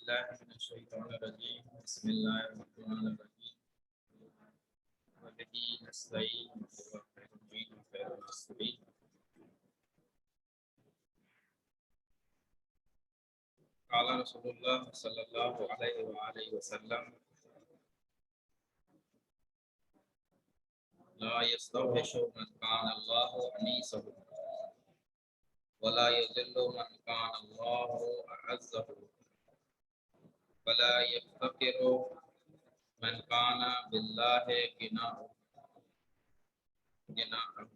بالله من الشيطان الرجيم بسم الله الرحمن الرحيم وبه نستعين وهو خير المعين وخير الناصرين قال رسول الله صلى الله عليه وآله وسلم لا يستوحش من كان الله أنيسه ولا يذل من كان الله أعزه ولا يفتقر من كان بالله غناه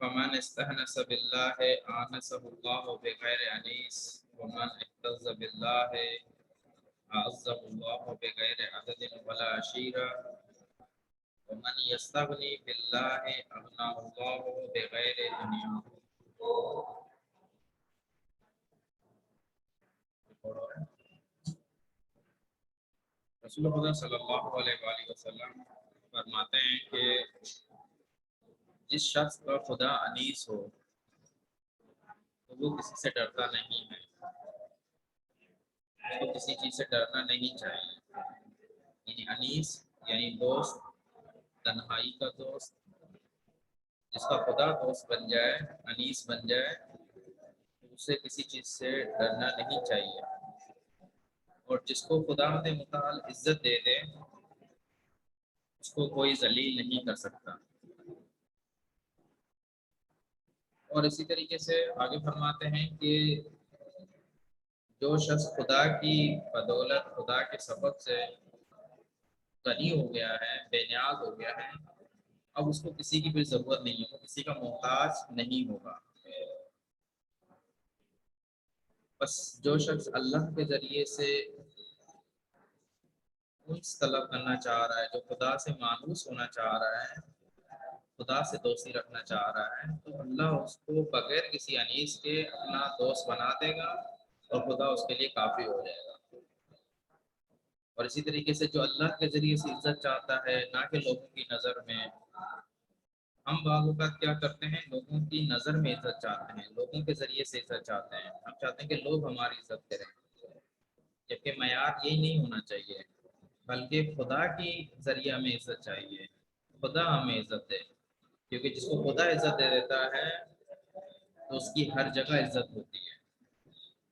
فمن استهنس بالله آنسه الله بغير أنيس ومن اهتز بالله أعزه الله بغير عدد ولا عشيرة ومن يستغني بالله أغناه الله بغير دنياه. رسول خدا صلی اللہ علیہ وآلہ وسلم فرماتے ہیں کہ جس شخص کا خدا انیس ہو تو وہ کسی سے ڈرتا نہیں ہے، اس کو کسی چیز سے ڈرنا نہیں چاہیے. یعنی انیس یعنی دوست، تنہائی کا دوست. جس کا خدا دوست بن جائے، انیس بن جائے، تو اسے کسی چیز سے ڈرنا نہیں چاہیے. اور جس کو خدا متعال عزت دے دے اس کو کوئی ذلیل نہیں کر سکتا. اور اسی طریقے سے آگے فرماتے ہیں کہ جو شخص خدا کی بدولت، خدا کے سبب سے غنی ہو گیا ہے، بے نیاز ہو گیا ہے، اب اس کو کسی کی بھی ضرورت نہیں ہے، وہ کسی کا محتاج نہیں ہوگا. بس جو شخص اللہ کے ذریعے سے انس طلب کرنا چاہ رہا ہے، جو خدا سے مانوس ہونا چاہ رہا ہے، خدا سے دوستی رکھنا چاہ رہا ہے، تو اللہ اس کو بغیر کسی انیس کے اپنا دوست بنا دے گا اور خدا اس کے لیے کافی ہو جائے گا. اور اسی طریقے سے جو اللہ کے ذریعے سے عزت چاہتا ہے، نہ کہ لوگوں کی نظر میں. ہم بعض اوقات کیا کرتے ہیں، لوگوں کی نظر میں عزت چاہتے ہیں، لوگوں کے ذریعے سے عزت چاہتے ہیں. ہم چاہتے ہیں کہ لوگ ہماری عزت کریں، جبکہ معیار یہی نہیں ہونا چاہیے، بلکہ خدا کی ذریعہ ہمیں عزت چاہیے، خدا ہمیں عزت دے. کیونکہ جس کو خدا عزت دے دیتا ہے تو اس کی ہر جگہ عزت ہوتی ہے.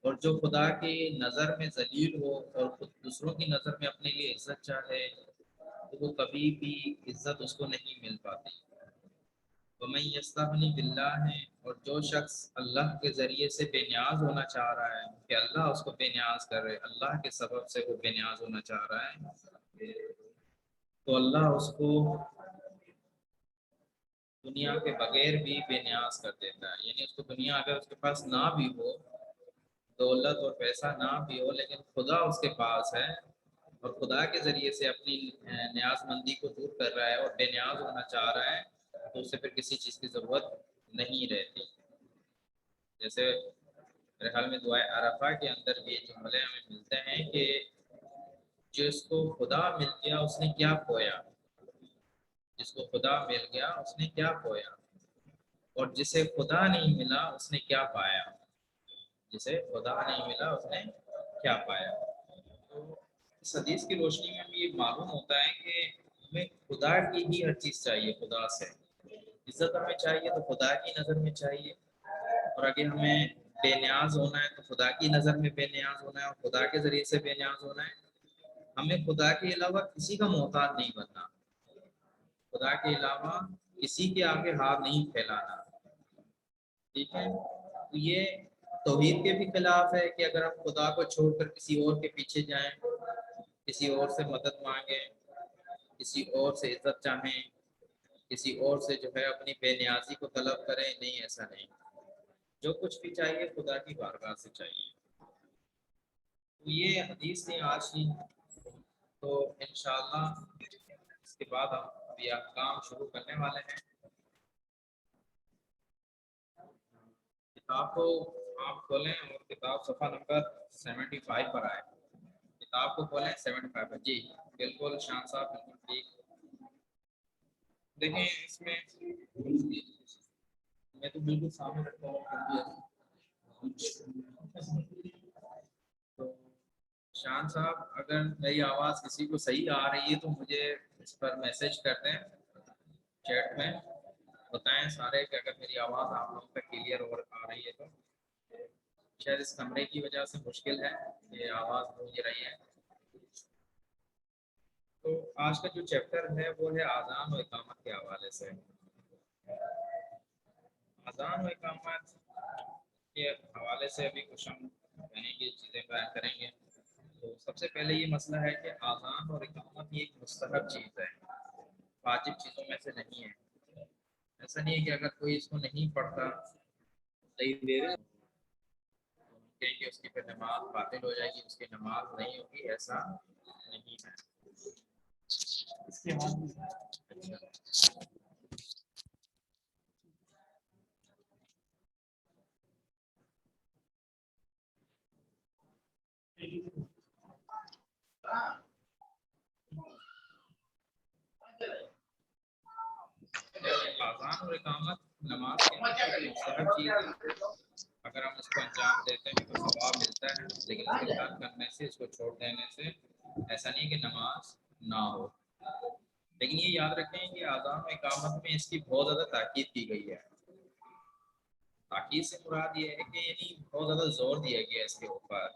اور جو خدا کی نظر میں ذلیل ہو اور خود دوسروں کی نظر میں اپنے لیے عزت چاہے تو وہ کبھی بھی عزت اس کو نہیں مل پاتی. وَمَن يَسْتَغْنِ بِاللَّهِ، اور جو شخص اللہ کے ذریعے سے بے نیاز ہونا چاہ رہا ہے کہ اللہ اس کو بے نیاز کرے، اللہ کے سبب سے وہ بے نیاز ہونا چاہ رہا ہے، تو اللہ اس کو دنیا کے بغیر بھی بے نیاز کر دیتا ہے. یعنی اس کو دنیا اگر اس کے پاس نہ بھی ہو، دولت اور پیسہ نہ بھی ہو، لیکن خدا اس کے پاس ہے اور خدا کے ذریعے سے اپنی نیاز مندی کو دور کر رہا ہے اور بے نیاز ہونا چاہ رہا ہے، تو اسے پھر کسی چیز کی ضرورت نہیں رہتی. جیسے میرے خیال میں دعائے عرفہ کے اندر بھی جملے ہمیں ملتے ہیں کہ جس کو خدا مل گیا اس نے کیا کھویا، جس کو خدا مل گیا اس نے کیا کھویا، اور جسے خدا نہیں ملا اس نے کیا پایا. جسے خدا نہیں ملا اس نے کیا پایا. تو اس حدیث کی روشنی میں ہمیں یہ معلوم ہوتا ہے کہ ہمیں خدا کی ہی ہر چیز چاہیے. خدا سے عزت ہمیں چاہیے تو خدا کی نظر میں چاہیے، اور اگر ہمیں بے نیاز ہونا ہے تو خدا کی نظر میں بے نیاز ہونا ہے اور خدا کے ذریعے سے بے نیاز ہونا ہے. ہمیں خدا کے علاوہ کسی کا محتاج نہیں بننا، خدا کے علاوہ کسی کے آگے ہاتھ نہیں پھیلانا. ٹھیک ہے، تو یہ توحید کے بھی خلاف ہے کہ اگر ہم خدا کو چھوڑ کر کسی اور کے پیچھے جائیں، کسی اور سے مدد مانگیں، کسی اور سے عزت چاہیں، کسی اور سے جو ہے اپنی بے نیازی کو طلب کریں. نہیں، ایسا نہیں. جو کچھ بھی چاہیے خدا کی بارگاہ سے چاہیے. تو یہ حدیث نے آج کی. تو انشاءاللہ اس کے بعد ہم ابھی کام شروع کرنے والے ہیں. کتاب کو آپ کھولیں اور کتاب صفحہ نمبر 75 پر آئے. کتاب کو کھولیں 75 پر. جی بالکل شان صاحب، بالکل ٹھیک. دیکھیں اس میں میں تو بالکل سامنے رکھتا ہوں. شان صاحب اگر میری آواز کسی کو صحیح آ رہی ہے تو مجھے اس پر میسج کر دیں چیٹ میں، بتائیں سارے کہ اگر میری آواز آپ لوگوں تک کلیئر اور آ رہی ہے تو شاید اس کمرے کی وجہ سے مشکل ہے یہ آواز گونج رہی ہے. تو آج کا جو چیپٹر ہے وہ ہے اذان و اقامت کے حوالے سے. اذان و اقامت کے حوالے سے ابھی کچھ ہم کہیں گے چیزیں بیان کریں گے. تو سب سے پہلے یہ مسئلہ ہے کہ اذان اور اقامت یہ ایک مستحب چیز ہے، واجب چیزوں میں سے نہیں ہے. ایسا نہیں ہے کہ اگر کوئی اس کو نہیں پڑھتا صحیح دے رہے کہیں کہ اس کی پھر نماز باطل ہو جائے گی، اس کی نماز نہیں ہوگی، ایسا نہیں ہے. اس کے اچھا اذان اور اقامت نماز کے اندر مستحب چیز ہے. اگر ہم اس کو انجام دیتے ہیں تو ثواب ملتا ہے، لیکن اس کے ترک کرنے سے، اس کو چھوڑ دینے سے ایسا نہیں کہ نماز نہ ہو. لیکن یہ یاد رکھیں کہ اذان و اقامت میں اس کی بہت زیادہ تاکید کی گئی ہے. تاکید سے مراد یہ ہے کہ یعنی بہت زیادہ زور دیا گیا ہے اس کے اوپر.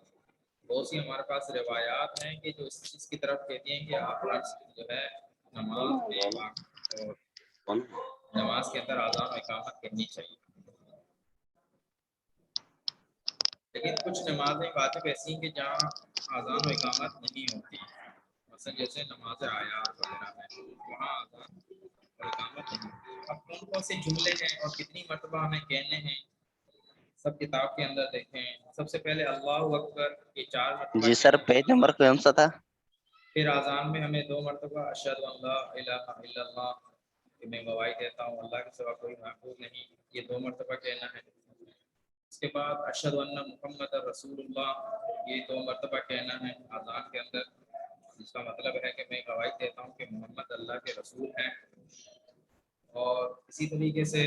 بہت سی ہمارے پاس روایات ہیں کہ جو اس چیز کی طرف کہتی ہیں کہ آپ جو ہے نماز میں اور نماز کے اندر اذان و اقامت کرنی چاہیے. لیکن کچھ نمازیں واجب ایسی ہیں کہ جہاں اذان و اقامت نہیں ہوتی، مثلا جیسے نماز آیات وغیرہ میں وہاں اذان اور اقامت نہیں ہوتی. اب کون کون سے جملے ہیں اور کتنی مرتبہ ہمیں کہنے ہیں سب کتاب کے اندر دیکھیں. سب سے پہلے اللہ اکبر یہ 4 مرتبہ جی سر، کہنے پیج ہیں. نمبر کون سا تھا؟ پھر اذان میں ہمیں 2 مرتبہ اشہد ان لا الہ الا اللہ کہ میں گواہی دیتا ہوں اللہ کے سوا کوئی معبود نہیں، یہ 2 مرتبہ کہنا ہے. اس کے بعد اشہد ان محمد رسول اللہ یہ 2 مرتبہ کہنا ہے اذان کے اندر، جس کا مطلب ہے کہ میں گواہی دیتا ہوں کہ محمد اللہ کے رسول ہیں. اور اسی طریقے سے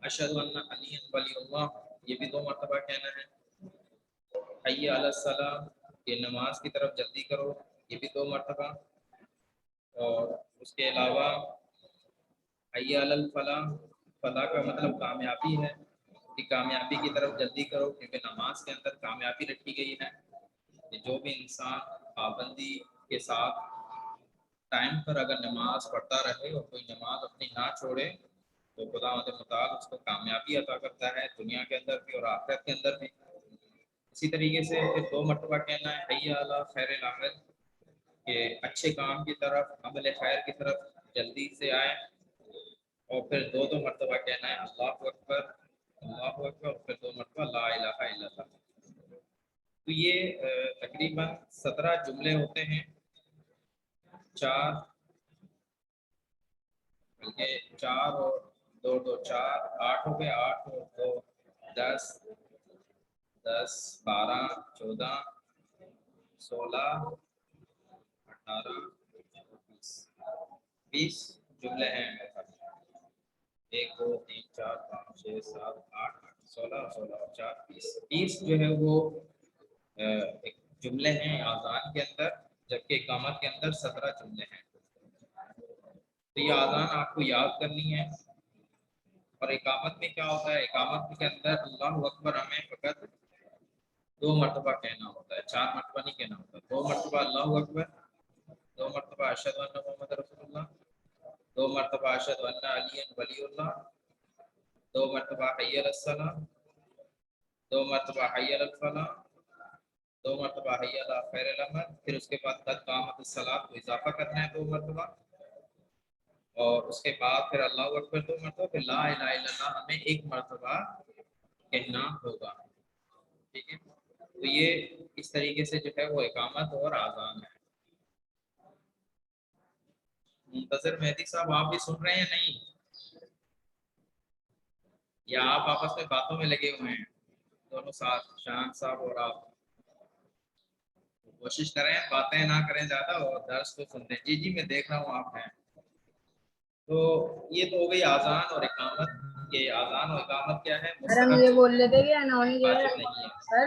اشہد ان علی ولی اللہ یہ بھی 2 مرتبہ کہنا ہے. حی علی الصلاۃ یہ نماز کی طرف جلدی کرو یہ بھی 2 مرتبہ. اور اس کے علاوہ حی علی الفلاح، فلاح کا مطلب کامیابی ہے کہ کامیابی کی طرف جلدی کرو، کیونکہ نماز کے اندر کامیابی رکھی گئی ہے کہ جو بھی انسان پابندی کے ساتھ ٹائم پر اگر نماز پڑھتا رہے اور کوئی نماز اپنی نہ چھوڑے تو خدا متعال اس کو کامیابی عطا کرتا ہے دنیا کے اندر بھی اور آخرت کے اندر بھی. اسی طریقے سے پھر 2 مرتبہ کہنا ہے حی علی خیر العمل کہ اچھے کام کی طرف، عمل خیر کی طرف جلدی سے آئیں. اور پھر 2 مرتبہ کہنا ہے اللہ اکبر اللہ اکبر، اور پھر 2 مرتبہ لا الہ الا اللہ. تو یہ تقریباً 17 جملے ہوتے ہیں. 4 بلکہ 4 اور 2 4 8 ہو گئے، 8 اور 2 10 10 12 14 16 18 20 جملے ہیں میرے پاس. 1 2 3 4 5 6 7 8 16 16 اور 4 20 جو ہے وہ ایک جملے ہیں اذان کے اندر، جبکہ اقامت کے اندر 17 جملے ہیں. تو یہ اذان آپ کو یاد کرنی ہے. اور اقامت میں کیا ہوتا ہے؟ اقامت کے اندر اللہ اکبر ہمیں فقط 2 مرتبہ کہنا ہوتا ہے، 4 مرتبہ نہیں کہنا ہوتا. 2 مرتبہ اللہ اکبر، 2 مرتبہ اشہد ان محمد رسول اللہ، 2 مرتبہ اشہد ان علی ولی اللہ، 2 مرتبہ حی علی الصلاۃ، 2 مرتبہ حی علی الفلاح، 2 مرتبہ حی علی خیر العمل. پھر اس کے بعد قد قامت الصلاۃ کو اضافہ کرنا ہے 2 مرتبہ، اور اس کے بعد پھر اللہ اکبر 2 مرتبہ، پھر لا الہ الا اللہ ہمیں 1 مرتبہ کہنا ہوگا. ٹھیک ہے، تو یہ اس طریقے سے جو ہے وہ اقامت اور اذان ہے. منتظر مہدی صاحب آپ بھی سن رہے ہیں نہیں، یا آپ آپس میں باتوں میں لگے ہوئے ہیں دونوں ساتھ، شان صاحب اور آپ؟ کوشش کریں باتیں نہ کریں زیادہ اور درس کو سنتے. جی میں دیکھ رہا ہوں آپ ہیں. تو یہ تو ہو گئی اذان اور اقامت. یہ اذان اور اقامت کیا ہے؟ سر ہم یہ بول رہے تھے کہ انہوں نے واجب نہیں ہے. سر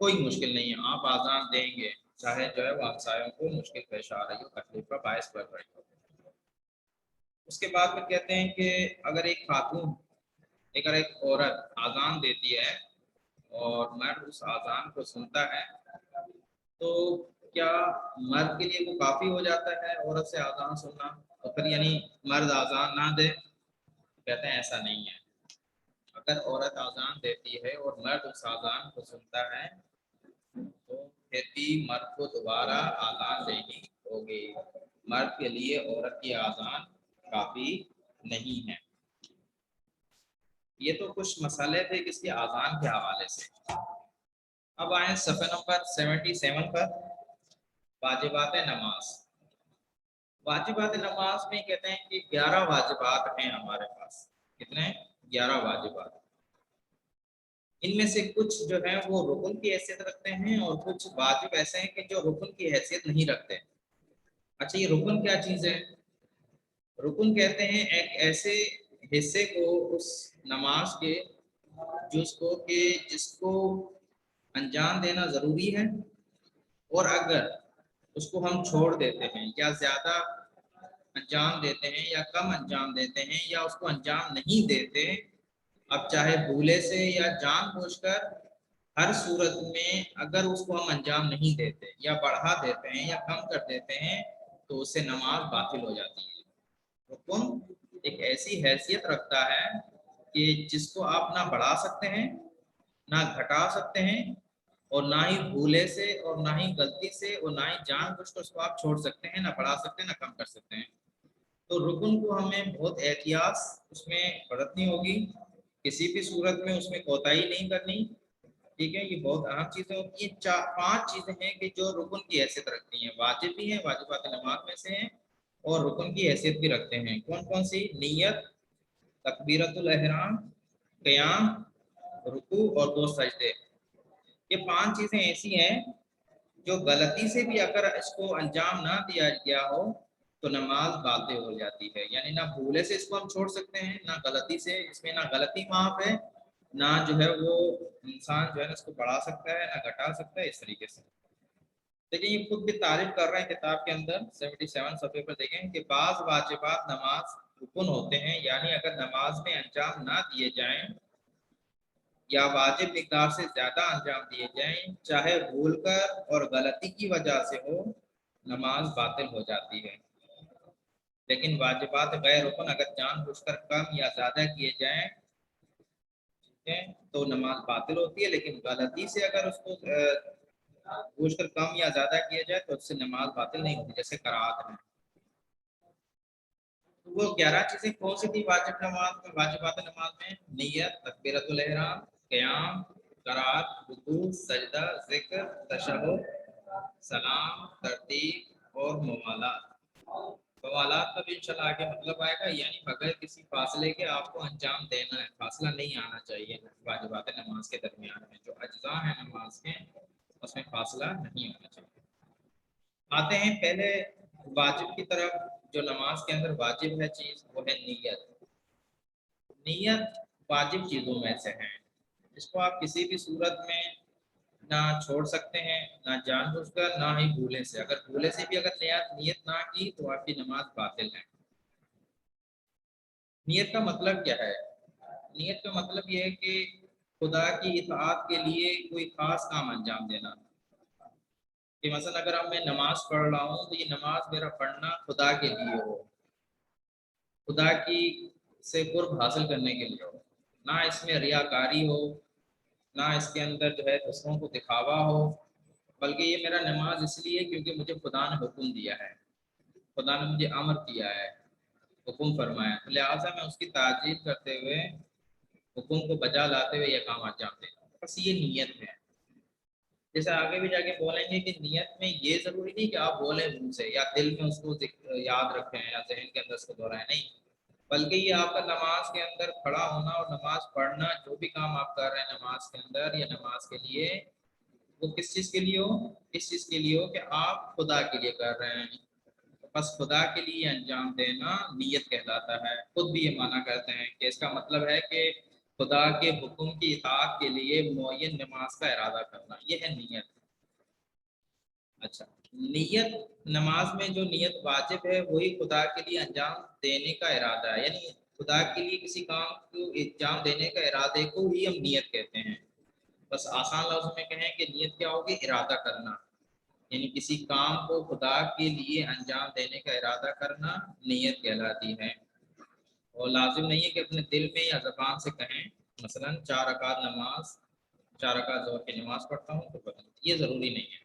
کوئی مشکل نہیں ہے، آپ آزان دیں گے چاہے جو ہے وہ ہمسایوں کو مشکل پیش آ رہی ہو، تکلیف کا باعث بن رہی ہو۔ اس کے بعد پھر کہتے ہیں کہ اگر ایک خاتون، اگر ایک عورت آزان دیتی ہے اور مرد اس آزان کو سنتا ہے تو کیا مرد کے لیے وہ کافی ہو جاتا ہے عورت سے آزان سننا، تو پھر یعنی مرد آزان نہ دے؟ کہتے ہیں ایسا نہیں ہے۔ اگر عورت آزان دیتی ہے اور مرد اس آزان کو سنتا ہے تو پھر بھی مرد کو دوبارہ آزان دینی ہوگی، مرد کے لیے عورت کی آزان کافی نہیں ہے۔ یہ تو کچھ مسئلے تھے کس کی آزان کے حوالے سے۔ اب آئیں صفحہ نمبر 77 پر، واجبات نماز۔ واجبات نماز میں کہتے ہیں کہ 11 واجبات ہیں ہمارے پاس۔ کتنے؟ 11 واجبات۔ ان میں سے کچھ جو ہیں وہ رکن کی حیثیت رکھتے ہیں اور کچھ واجب ایسے ہیں کہ جو رکن کی حیثیت نہیں رکھتے۔ اچھا، یہ رکن کیا چیز ہے؟ رکن کہتے ہیں ایک ایسے حصے کو اس نماز کے جس کو انجام دینا ضروری ہے، اور اگر اس کو ہم چھوڑ دیتے ہیں یا زیادہ انجام دیتے ہیں یا کم انجام دیتے ہیں یا اس کو انجام نہیں دیتے، اب چاہے بھولے سے یا جان بوجھ کر، ہر صورت میں اگر اس کو ہم انجام نہیں دیتے یا بڑھا دیتے ہیں یا کم کر دیتے ہیں تو اس سے نماز باطل ہو جاتی ہے۔ رکن ایک ایسی حیثیت رکھتا ہے کہ جس کو آپ نہ بڑھا سکتے ہیں نہ گھٹا سکتے ہیں، اور نہ ہی بھولے سے اور نہ ہی غلطی سے اور نہ ہی جان بوجھ کر اس کو آپ چھوڑ سکتے ہیں، نہ بڑھا سکتے ہیں نہ کم کر سکتے ہیں۔ تو رکن کو ہمیں بہت احتیاط اس میں برتنی ہوگی، کسی بھی صورت میں اس میں کوتاہی نہیں کرنی، ٹھیک ہے؟ یہ بہت اہم چیزیں ہوتی ہیں۔ 5 چیزیں ہیں کہ جو رکن کی حیثیت رکھتی ہیں، واجب بھی ہیں، واجبات نماز میں سے ہیں، اور رکن کی حیثیت بھی رکھتے ہیں۔ کون کون سی؟ نیت، تکبیرۃ الاحرام، قیام، رکوع اور 2 سجدے۔ یہ 5 چیزیں ایسی ہیں جو غلطی سے بھی اگر اس کو انجام نہ دیا گیا ہو تو نماز باطل ہو جاتی ہے۔ یعنی نہ بھولے سے اس کو ہم چھوڑ سکتے ہیں، نہ غلطی سے، اس میں نہ غلطی معاف ہے، نہ جو ہے وہ انسان جو ہے نا اس کو بڑھا سکتا ہے نہ گھٹا سکتا ہے، اس طریقے سے۔ لیکن یہ خود بھی تعریف کر رہے ہیں کتاب کے اندر 77 صفحے پر، دیکھیں کہ بعض واجبات نماز رکن ہوتے ہیں، یعنی اگر نماز میں انجام نہ دیے جائیں یا واجب مقدار سے زیادہ انجام دیے جائیں، چاہے بھول کر اور غلطی کی وجہ سے ہو، نماز باطل ہو جاتی ہے۔ لیکن واجبات غیر رکن اگر جان بوجھ کر کم یا زیادہ کیے جائیں تو نماز باطل ہوتی ہے، لیکن غلطی سے اگر اس کو بوجھ کر کم یا زیادہ کیا جائے تو اس سے نماز باطل نہیں ہوتی، جیسے قرات میں۔ وہ 11 چیزیں کون سی تھی واجبات نماز میں؟ نیت، تکبیرۃ الاحرام، قیام، قرات، رکوع، سجدہ، ذکر، تشہد، سلام، ترتیب اور موالات۔ موالات کا بھی انشاءاللہ آگے مطلب آئے گا، یعنی بغیر کسی فاصلے کے آپ کو انجام دینا ہے، فاصلہ نہیں آنا چاہیے واجبات نماز کے درمیان میں۔ جو اجزاء ہیں نماز کے اس میں فاصلہ نہیں ہونا چاہیے۔ آتے ہیں پہلے واجب کی طرف۔ جو نماز کے اندر واجب ہے چیز وہ ہے نیت۔ نیت واجب چیزوں میں سے ہے، اس کو آپ کسی بھی صورت میں نہ چھوڑ سکتے ہیں، نہ جان بوجھ کر نہ ہی بھولے سے۔ اگر بھولے سے بھی اگر نیت نہ کی تو آپ کی نماز باطل ہے۔ نیت کا مطلب کیا ہے؟ نیت کا مطلب یہ ہے کہ خدا کی اطاعت کے لیے کوئی خاص کام انجام دینا، کہ مثلا اگر اب میں نماز پڑھ رہا ہوں تو یہ نماز میرا پڑھنا خدا کے لیے ہو، خدا کی سے قرب حاصل کرنے کے لیے ہو، نہ اس میں ریاکاری ہو، نہ اس کے اندر جو ہے دوسروں کو دکھاوا ہو، بلکہ یہ میرا نماز اس لیے کیونکہ مجھے خدا نے حکم دیا ہے، خدا نے مجھے امر کیا ہے، حکم فرمایا، لہٰذا میں اس کی تعظیم کرتے ہوئے، حکم کو بجا لاتے ہوئے یہ کام انجام دیں۔ بس یہ نیت ہے۔ جیسے آگے بھی جا کے بولیں گے کہ نیت میں یہ ضروری نہیں کہ آپ بولیں منہ سے یا دل میں اس کو یاد رکھیں یا ذہن کے اندر اس کو دہرائیں، نہیں، بلکہ یہ آپ کا نماز کے اندر کھڑا ہونا اور نماز پڑھنا، جو بھی کام آپ کر رہے ہیں نماز کے اندر یا نماز کے لیے، وہ کس چیز کے لیے ہو؟ اس چیز کے لیے ہو کہ آپ خدا کے لیے کر رہے ہیں۔ بس خدا کے لیے انجام دینا نیت کہلاتا ہے۔ خود بھی یہ مانا کرتے ہیں کہ اس کا مطلب ہے کہ خدا کے حکم کی اطاعت کے لیے معین نماز کا ارادہ کرنا، یہ ہے نیت۔ اچھا، نیت نماز میں جو نیت واجب ہے وہی خدا کے لیے انجام دینے کا ارادہ ہے، یعنی خدا کے لیے کسی کام کو انجام دینے کا ارادے کو ہی ہم نیت کہتے ہیں۔ بس آسان لفظ میں کہیں کہ نیت کیا ہوگی؟ ارادہ کرنا، یعنی کسی کام کو خدا کے لیے انجام دینے کا ارادہ کرنا نیت کہلاتی ہے۔ اور لازم نہیں ہے کہ اپنے دل میں یا زبان سے کہیں، مثلا 4 رکعت نماز، 4 رکعت ظہر کی نماز پڑھتا ہوں تو یہ ضروری نہیں ہے۔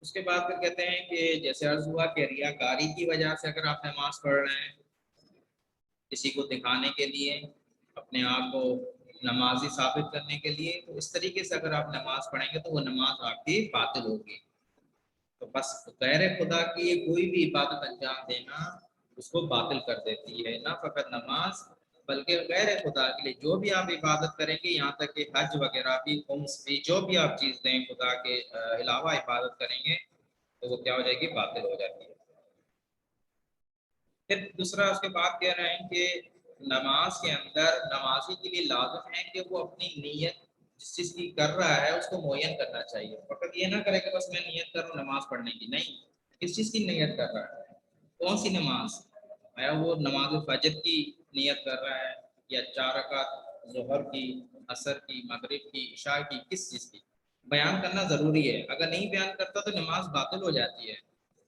اس کے بعد پھر کہتے ہیں کہ جیسے عرض ہوا کہ ریاکاری کی وجہ سے اگر آپ نماز پڑھ رہے ہیں کسی کو دکھانے کے لیے، اپنے آپ کو نمازی ثابت کرنے کے لیے، تو اس طریقے سے اگر آپ نماز پڑھیں گے تو وہ نماز آپ کی باطل ہوگی۔ تو بس غیر خدا کی کوئی بھی عبادت انجام دینا اس کو باطل کر دیتی ہے، نہ فقط نماز بلکہ غیر خدا کے لیے جو بھی آپ عبادت کریں گے، یہاں تک کہ حج وغیرہ بھی، خمس بھی، جو بھی آپ چیز دیں خدا کے علاوہ عبادت کریں گے تو وہ کیا ہو جائے گی؟ باطل ہو جاتی ہے۔ پھر دوسرا اس کے بعد کہہ رہے ہیں کہ نماز کے اندر نمازی کے لیے لازم ہے کہ وہ اپنی نیت جس چیز کی کر رہا ہے اس کو معین کرنا چاہیے، فقط یہ نہ کرے کہ بس میں نیت کر رہا ہوں نماز پڑھنے کی، نہیں، کس چیز کی نیت کر رہا ہے، کون سی نماز؟ آیا وہ نماز فجر کی نیت کر رہا ہے یا 4 رکعت ظہر کی، عصر کی، مغرب کی، عشاء کی، کس چیز کی؟ بیان کرنا ضروری ہے، اگر نہیں بیان کرتا تو نماز باطل ہو جاتی ہے۔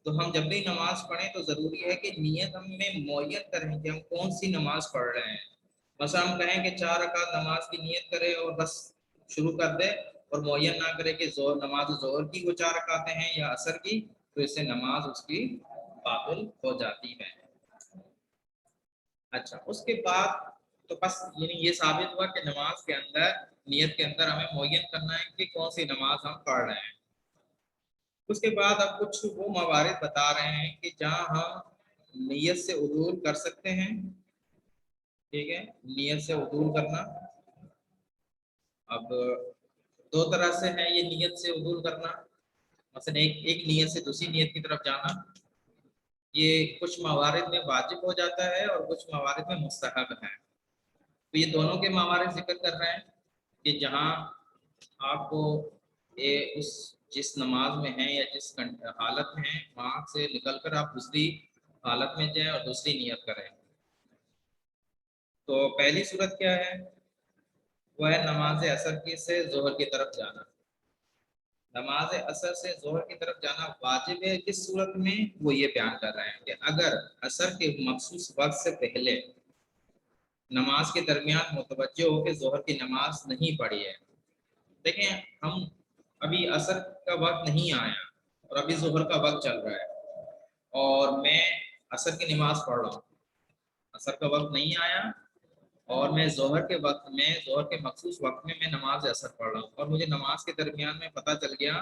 تو ہم جب بھی نماز پڑھیں تو ضروری ہے کہ نیت ہم میں معین کریں کہ ہم کون سی نماز پڑھ رہے ہیں۔ مثلا ہم کہیں کہ 4 رکعت نماز کی نیت کرے اور بس شروع کر دے اور معین نہ کرے کہ نماز ظہر کی وہ 4 رکعتیں ہیں یا عصر کی، تو اس سے نماز اس کی باطل ہو جاتی ہے۔ اچھا، اس کے بعد تو بس یعنی یہ ثابت ہوا کہ نماز کے اندر، نیت کے اندر ہمیں معین کرنا ہے کہ کون سی نماز ہم پڑھ رہے ہیں۔ اس کے بعد اب کچھ وہ موارد بتا رہے ہیں کہ جہاں ہم نیت سے عدول کر سکتے ہیں، ٹھیک ہے، نیت سے عدول کرنا۔ اب 2 طرح سے ہے یہ نیت سے عدول کرنا، مثلا ایک نیت سے دوسری نیت کی طرف جانا، یہ کچھ موارد میں واجب ہو جاتا ہے اور کچھ موارد میں مستحب ہے۔ تو یہ دونوں کے موارد ذکر کر رہے ہیں کہ جہاں آپ کو اس جس نماز میں ہیں یا جس حالت میں ہیں وہاں سے نکل کر آپ دوسری حالت میں جائیں اور دوسری نیت کریں۔ تو پہلی صورت کیا ہے؟ وہ ہے نماز عصر کی سے ظہر کی طرف جانا۔ نماز عصر سے ظہر کی طرف جانا واجب ہے کس صورت میں؟ وہ یہ بیان کر رہے ہیں کہ اگر عصر کے مخصوص وقت سے پہلے نماز کے درمیان متوجہ ہو کے ظہر کی نماز نہیں پڑھی ہے، دیکھیں ہم ابھی عصر کا وقت نہیں آیا اور ابھی ظہر کا وقت چل رہا ہے اور میں عصر کی نماز پڑھ رہا ہوں، عصر کا وقت نہیں آیا اور میں ظہر کے وقت میں، ظہر کے مخصوص وقت میں نماز عصر پڑھ رہا ہوں اور مجھے نماز کے درمیان میں پتہ چل گیا،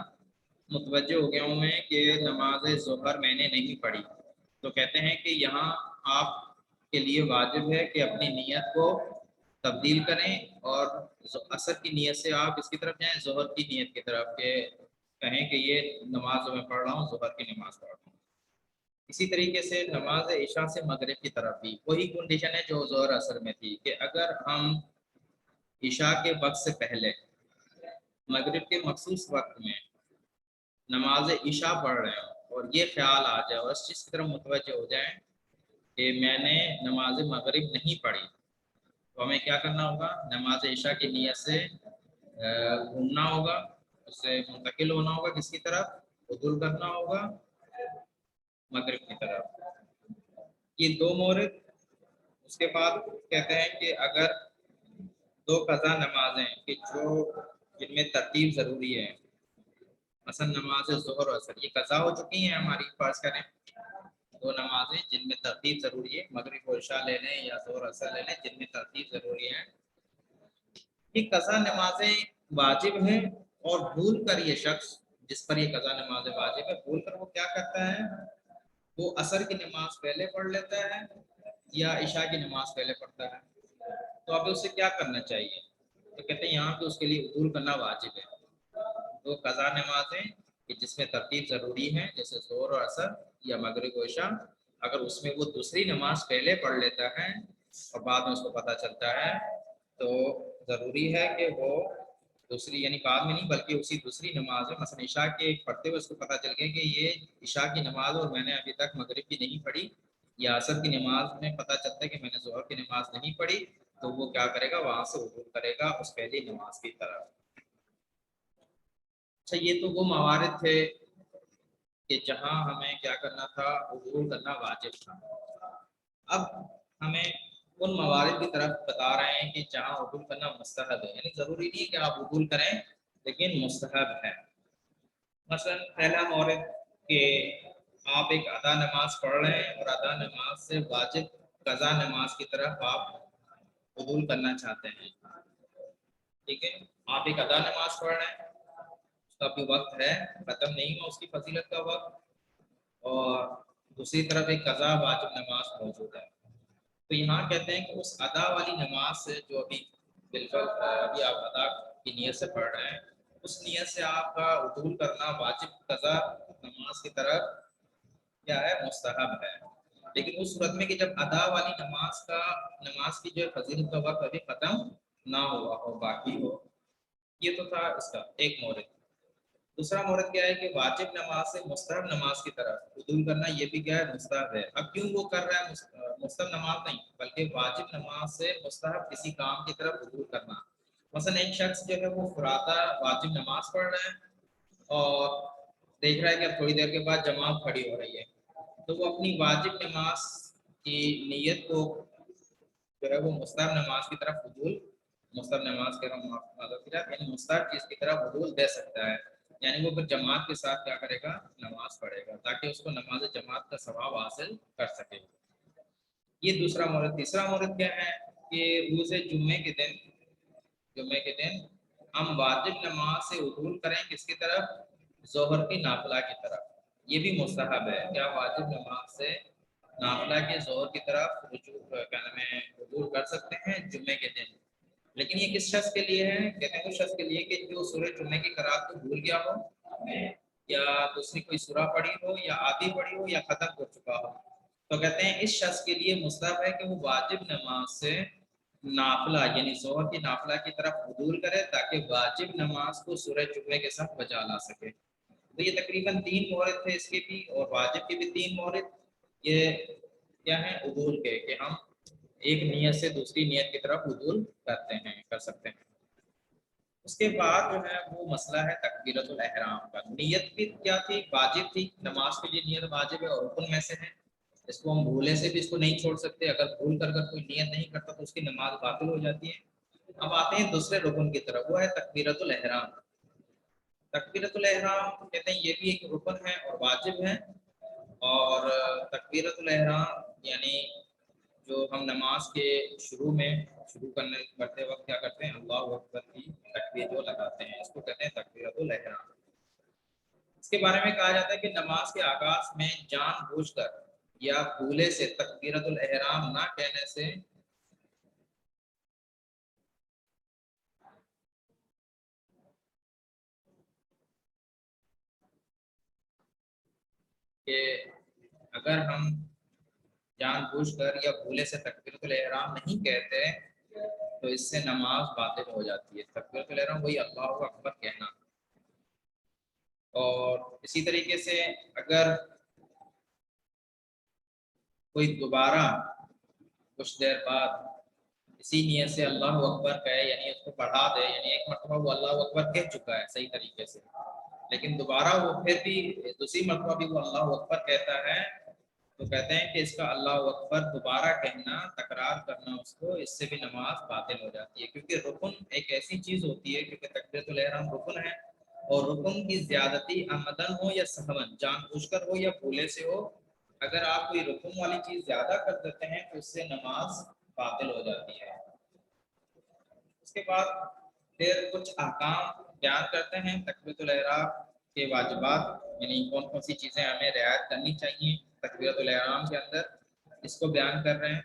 متوجہ ہو گیا ہوں میں کہ نماز ظہر میں نے نہیں پڑھی، تو کہتے ہیں کہ یہاں آپ کے لیے واجب ہے کہ اپنی نیت کو تبدیل کریں اور عصر کی نیت سے آپ اس کی طرف جائیں، ظہر کی نیت کی طرف، کہ کہیں کہ یہ نماز جو میں پڑھ رہا ہوں ظہر کی نماز پڑھ رہا ہوں۔ اسی طریقے سے نماز عشاء سے مغرب کی طرف بھی وہی کنڈیشن ہے جو ظہر عصر میں تھی، کہ اگر ہم عشاء کے وقت سے پہلے مغرب کے مخصوص وقت میں نماز عشاء پڑھ رہے ہوں اور یہ خیال آ جائے اور اس چیز کی طرف متوجہ ہو جائیں کہ میں نے نماز مغرب نہیں پڑھی، تو ہمیں کیا کرنا ہوگا؟ نماز عشاء کی نیت سے گھومنا ہوگا، اس سے منتقل ہونا ہوگا، کس کی طرف؟ عدول کرنا ہوگا مغرب کی طرف۔ یہ 2 مورد۔ اس کے بعد کہتے ہیں کہ اگر 2 قضا نمازیں کہ جو جن میں ترتیب ضروری ہے، مثلا نماز ظہر و عصر یہ قضا ہو چکی ہیں ہماری، فرض کریں 2 نمازیں جن میں ترتیب ضروری ہے، مغرب و عشاء لے لیں یا ظہر عصر لے لیں، جن میں ترتیب ضروری ہے، یہ قضا نمازیں واجب ہیں اور بھول کر یہ شخص جس پر یہ قضا نمازیں واجب ہے، بھول کر وہ کیا کرتا ہے؟ وہ عصر کی نماز پہلے پڑھ لیتا ہے یا عشاء کی نماز پہلے پڑھتا ہے، تو اب اسے کیا کرنا چاہیے؟ تو کہتے ہیں یہاں پہ اس کے لیے عدول کرنا واجب ہے۔ 2 قضا نمازیں کہ جس میں ترتیب ضروری ہے جیسے ظہر اور عصر یا مغرب و عشاء، اگر اس میں وہ دوسری نماز پہلے پڑھ لیتا ہے اور بعد میں اس کو پتہ چلتا ہے تو ضروری ہے کہ وہ دوسری یعنی بعد میں نہیں بلکہ اسی دوسری نماز میں مثلا عشاء کے پڑھتے ہوئے اس کو پتہ چل گیا کہ یہ عشاء کی نماز اور میں نے ابھی تک مغرب کی نہیں پڑھی یا عصر کی نماز میں پتہ چلتا ہے کہ میں نے ظہر کی نماز نہیں پڑھی، تو وہ کیا کرے گا، وہاں سے وضو کرے گا اس پہلی نماز کی طرف۔ اچھا، یہ تو وہ موارد تھے کہ جہاں ہمیں کیا کرنا تھا، وضو کرنا واجب تھا۔ اب ہمیں ان موارد کی طرف بتا رہے ہیں کہ جہاں وضو کرنا مستحب ہے، یعنی ضروری نہیں کہ آپ وضو کریں لیکن مستحب ہے۔ مثلا پہلا مورد کہ آپ ایک ادا نماز پڑھ رہے ہیں اور ادا نماز سے واجب قضا نماز کی طرف آپ وضو کرنا چاہتے ہیں، ٹھیک ہے، آپ ایک ادا نماز پڑھ رہے ہیں، اس کا بھی وقت ہے، ختم نہیں ہوا اس کی فضیلت کا وقت، اور دوسری طرف ایک قضا واجب نماز موجود ہے، تو یہاں کہتے ہیں کہ اس ادا والی نماز سے جو ابھی بالکل ابھی آپ ادا کی نیت سے پڑھ رہے ہیں، اس نیت سے آپ کا وضو کرنا واجب قضا نماز کی طرف کیا ہے، مستحب ہے۔ لیکن اس صورت میں کہ جب ادا والی نماز کی جو فضیلت کا وقت ابھی ختم نہ ہوا ہو، باقی ہو، یہ تو تھا اس کا ایک مورد۔ دوسرا مورد کیا ہے کہ واجب نماز سے مستحب نماز کی طرف وضو کرنا، یہ بھی کیا ہے، مستحب ہے۔ اب کیوں وہ کر رہا ہے مستحب نماز نہیں بلکہ واجب نماز سے مستحب کسی کام کی طرف وضو کرنا؟ مثلا ایک شخص جو ہے وہ فراتا واجب نماز پڑھ رہا ہے اور دیکھ رہا ہے کہ اب تھوڑی دیر کے بعد جماعت کھڑی ہو رہی ہے، تو وہ اپنی واجب نماز کی نیت کو جو ہے وہ مستحب نماز کی طرف وضو، مستحب نماز کے یعنی مستحب چیز کی طرف وضو دے سکتا ہے، یعنی وہ پھر جماعت کے ساتھ کیا کرے گا، نماز پڑھے گا تاکہ اس کو نماز جماعت کا ثواب حاصل کر سکے۔ یہ دوسرا مورد۔ تیسرا مورد کیا ہے کہ روز جمعے کے دن ہم واجب نماز سے وضو کریں کس کی طرف، ظہر کی نافلہ کی طرف، یہ بھی مستحب ہے، کیا واجب نماز سے نافلہ کے ظہر کی طرف وضو کر سکتے ہیں جمعے کے دن۔ لیکن یہ کس شخص کے لیے ہے، کہتے ہیں اس شخص کے لیے کہ جو سورہ جمعے کی قرات کو بھول گیا ہو، یا دوسری کوئی سورہ پڑھی ہو، یا آدھی پڑھی ہو، یا ختم ہو چکا ہو، تو کہتے ہیں اس شخص کے لیے مستحب ہے کہ وہ واجب نماز سے نافلہ یعنی ظہر کی نافلہ کی طرف وضو کرے تاکہ واجب نماز کو سورہ جمعے کے ساتھ بجا لا سکے۔ تو یہ تقریباً 3 مورد تھے اس کے بھی، اور واجب کے بھی 3 مورد۔ یہ کیا ہیں، عدول کے، کہ ہم ایک نیت سے دوسری نیت کی طرف عدول کر سکتے ہیں۔ اس کے بعد جو ہے وہ مسئلہ ہے تکبیرۃ الاحرام کا۔ نیت بھی کیا تھی، واجب تھی، نماز کے لیے نیت واجب ہے اور رکن میں سے ہے، اس کو ہم بھولے سے بھی اس کو نہیں چھوڑ سکتے، اگر بھول کر کوئی نیت نہیں کرتا تو اس کی نماز باطل ہو جاتی ہے۔ اب آتے ہیں دوسرے رکن کی طرف، وہ ہے تکبیرۃ الاحرام۔ تکبیرۃ الاحرام کہتے ہیں یہ بھی ایک رکن ہے اور واجب ہے، اور تکبیرۃ الاحرام یعنی جو ہم نماز کے شروع کرتے وقت کیا کرتے ہیں، اللہ اکبر کی تکبیر جو لگاتے ہیں، اس کو کہتے ہیں تکبیرۃ الاحرام۔ اس کے بارے میں کہا جاتا ہے کہ نماز کے آغاز میں جان بوجھ کر یا بھولے سے تکبیرۃ الاحرام نہ کہنے سے کہ اگر ہم جان بوجھ کر یا بھولے سے تکبیرۃ الاحرام نہیں کہتے تو اس سے نماز باطل ہو جاتی ہے۔ تکبیرۃ الاحرام وہی اللہ اکبر کہنا، اور اسی طریقے سے اگر کوئی دوبارہ کچھ دیر بعد اسی نیت سے اللہ اکبر کہے، یعنی اس کو بڑھا دے، یعنی ایک مرتبہ وہ اللہ اکبر کہہ چکا ہے صحیح طریقے سے، لیکن دوبارہ وہ پھر بھی دوسری مرتبہ بھی وہ اللہ اکبر کہتا ہے، تو کہتے ہیں کہ اس کا اللہ اکبر دوبارہ کہنا، تکرار کرنا اس کو، اس سے بھی نماز باطل ہو جاتی ہے، کیونکہ رکن ایک ایسی چیز ہوتی ہے، کیونکہ تکبیرۃ الاحرام رکن ہے، اور رکن کی زیادتی عمدن ہو یا سہون، جان بوجھ کر ہو یا بھولے سے ہو، اگر آپ کوئی رکن والی چیز زیادہ کر دیتے ہیں تو اس سے نماز باطل ہو جاتی ہے۔ اس کے بعد پھر کچھ احکام بیان کرتے ہیں تکبیرۃ الاحرام کے واجبات، یعنی کون کون سی چیزیں ہمیں رعایت کرنی چاہیے تکبیرۃ الاحرام کے اندر، اس کو بیان کر رہے ہیں۔